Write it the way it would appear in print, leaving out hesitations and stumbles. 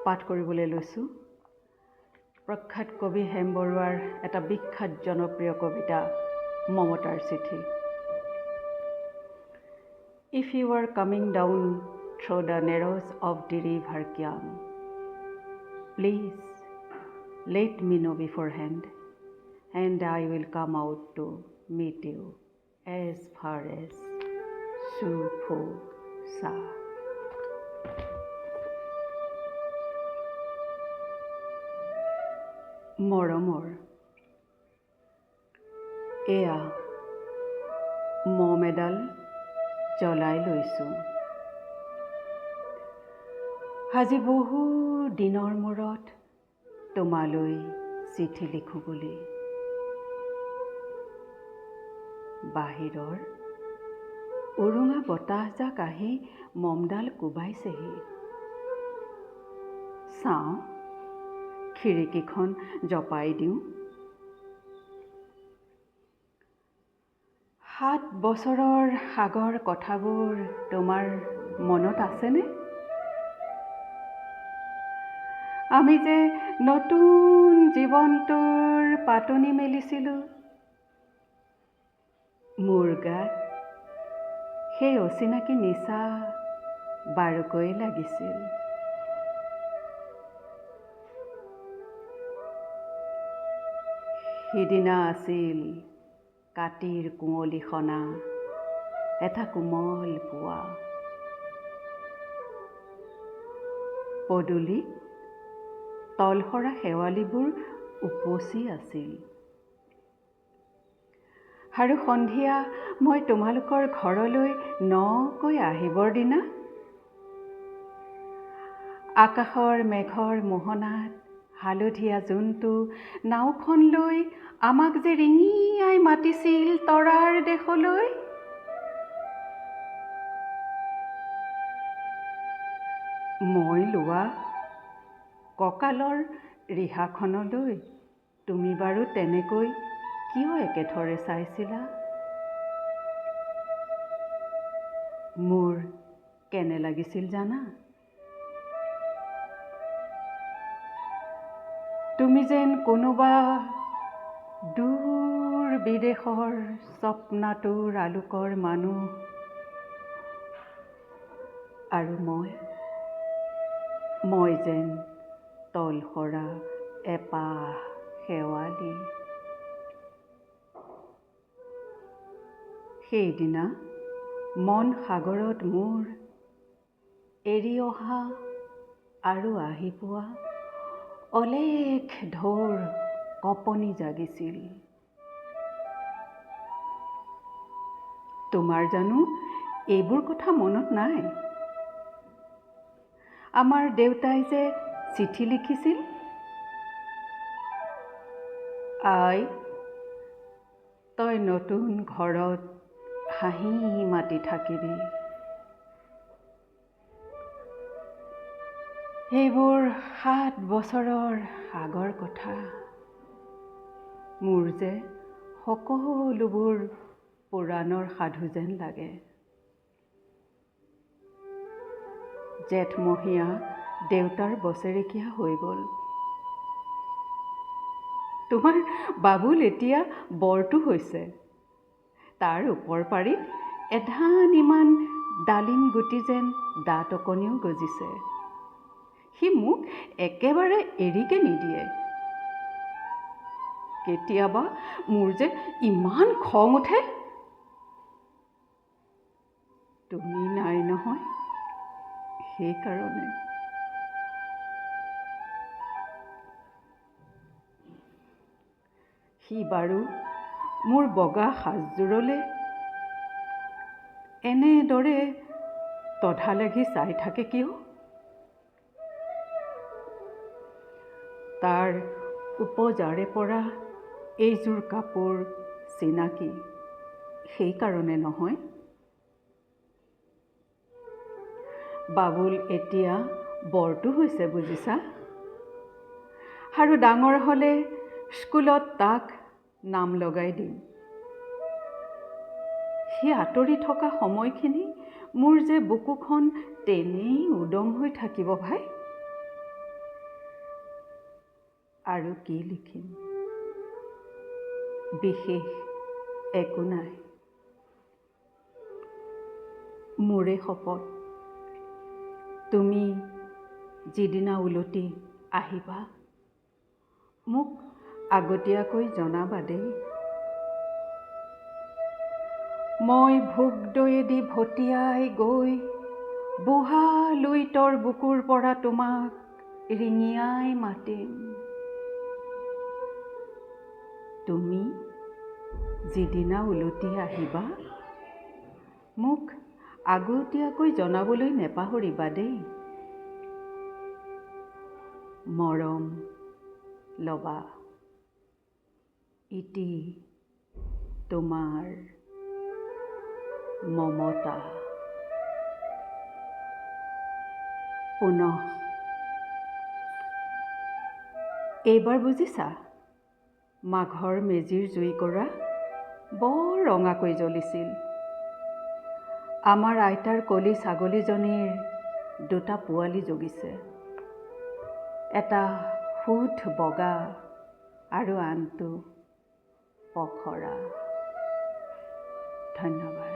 পাঠ কৰিবলৈ লৈছোঁ প্ৰখ্যাত কবি হেম বৰুৱাৰ এটা বিখ্যাত জনপ্ৰিয় কবিতা মমতাৰ চিঠি। If you are coming down through the narrows of the river Kyang, please let me know beforehand, and I will come out to meet you as far as Suphu Sa. মৰমৰ এয়া মম এডাল জ্বলাই লৈছোঁ, আজি বহু দিনৰ মূৰত তোমালৈ চিঠি লিখোঁ বুলি। বাহিৰৰ উৰুঙা বতাহজাক আহি মমডাল কোবাইছেহি। চাওঁ, খিৰিকীখন জপাই দিওঁ। 7 বছৰৰ আগৰ কথাবোৰ তোমাৰ মনত আছেনে? আমি যে নতুন জীৱনটোৰ পাতনি মেলিছিলোঁ। মোৰ গাত সেই অচিনাকি নিচা বাৰুকৈ লাগিছিল। সিদিনা আছিল কাতিৰ কুঁৱলী সনা এটা কোমল পুৱা। পদূলি তলসৰা শেৱালিবোৰ উপচি আছিল, আৰু সন্ধিয়া মই তোমালোকৰ ঘৰলৈ নকৈ আহিবৰ দিনা আকাশৰ মেঘৰ মোহনাত হালধীয়া জোনটো নাওখন লৈ আমাক যে ৰিঙিয়াই মাতিছিল তৰাৰ দেশলৈ। মই লোৱা কঁকালৰ ৰিহাখনলৈ তুমি বাৰু তেনেকৈ কিয় একেথৰে চাইছিলা? মোৰ কেনে লাগিছিল জানা? তুমি যেন কোনোবা দূৰ বিদেশৰ স্বপ্নাতুৰ আলোকৰ মানুহ, আৰু মই যেন তলসৰা এপাহ শেৱালি। সেইদিনা মন সাগৰত মোৰ এৰি অহা আৰু আহি পোৱা অলেখ ঢৌৰ কঁপনি জাগিছিল। তোমাৰ জানো এইবোৰ কথা মনত নাই? আমাৰ দেউতাই যে চিঠি লিখিছিল, আই, তই নতুন ঘৰত হাঁহি মাতি থাকিবি। এইবোৰ 7 বছৰৰ আগৰ কথা। মোৰ যে সকলোবোৰ পুৰাণৰ সাধু যেন লাগে। জেঠমহীয়া দেউতাৰ বছেৰেকীয়া হৈ গ'ল। তোমাৰ বাবুল এতিয়া বৰটো হৈছে। তাৰ ওপৰ পাৰি এধান ইমান ডালিম গুটি যেন দাঁত অকণিও গজিছে। সি মোক একেবাৰে এৰিকে নিদিয়ে। কেতিয়াবা মোৰ যে ইমান খং উঠে। তুমি নাই নহয়, সেইকাৰণে। সি বাৰু মোৰ বগা সাজযোৰলৈ এনেদৰে তধা লাগি চাই থাকে কিয়? তাৰ উপজাৰে পৰা এইযোৰ কাপোৰ চিনাকি, সেইকাৰণে নহয়। বাবুল এতিয়া বৰটো হৈছে বুজিছা, আৰু ডাঙৰ হ'লে স্কুলত তাক নাম লগাই দিম। সি আঁতৰি থকা সময়খিনি মোৰ যে বুকুখন তেনেই উদং হৈ থাকিব ভাই। আৰু কি লিখিম? বিশেষ একো নাই। মোৰে শপত, তুমি যিদিনা উলটি আহিবা মোক আগতীয়াকৈ জনাবা দেই। মই ভোগদৈয়েদি ভটিয়াই গৈ বুঢ়া লুইতৰ বুকুৰ পৰা তোমাক ৰিঙিয়াই মাতিম। তুমি যিদিনা উলটি আহিবা মোক আগতীয়াকৈ জনাবলৈ নেপাহৰিবা দেই। মৰম লবা। ইতি তোমাৰ মমতা। পুনঃ এইবাৰ বুজিছা, মাঘৰ মেজিৰ জুইকুৰা বৰ ৰঙাকৈ জ্বলিছিল। আমাৰ আইতাৰ কলি ছাগলীজনীৰ 2টা পোৱালি জগিছে, এটা শুদ্ধ বগা আৰু আনটো পখৰা। ধন্যবাদ।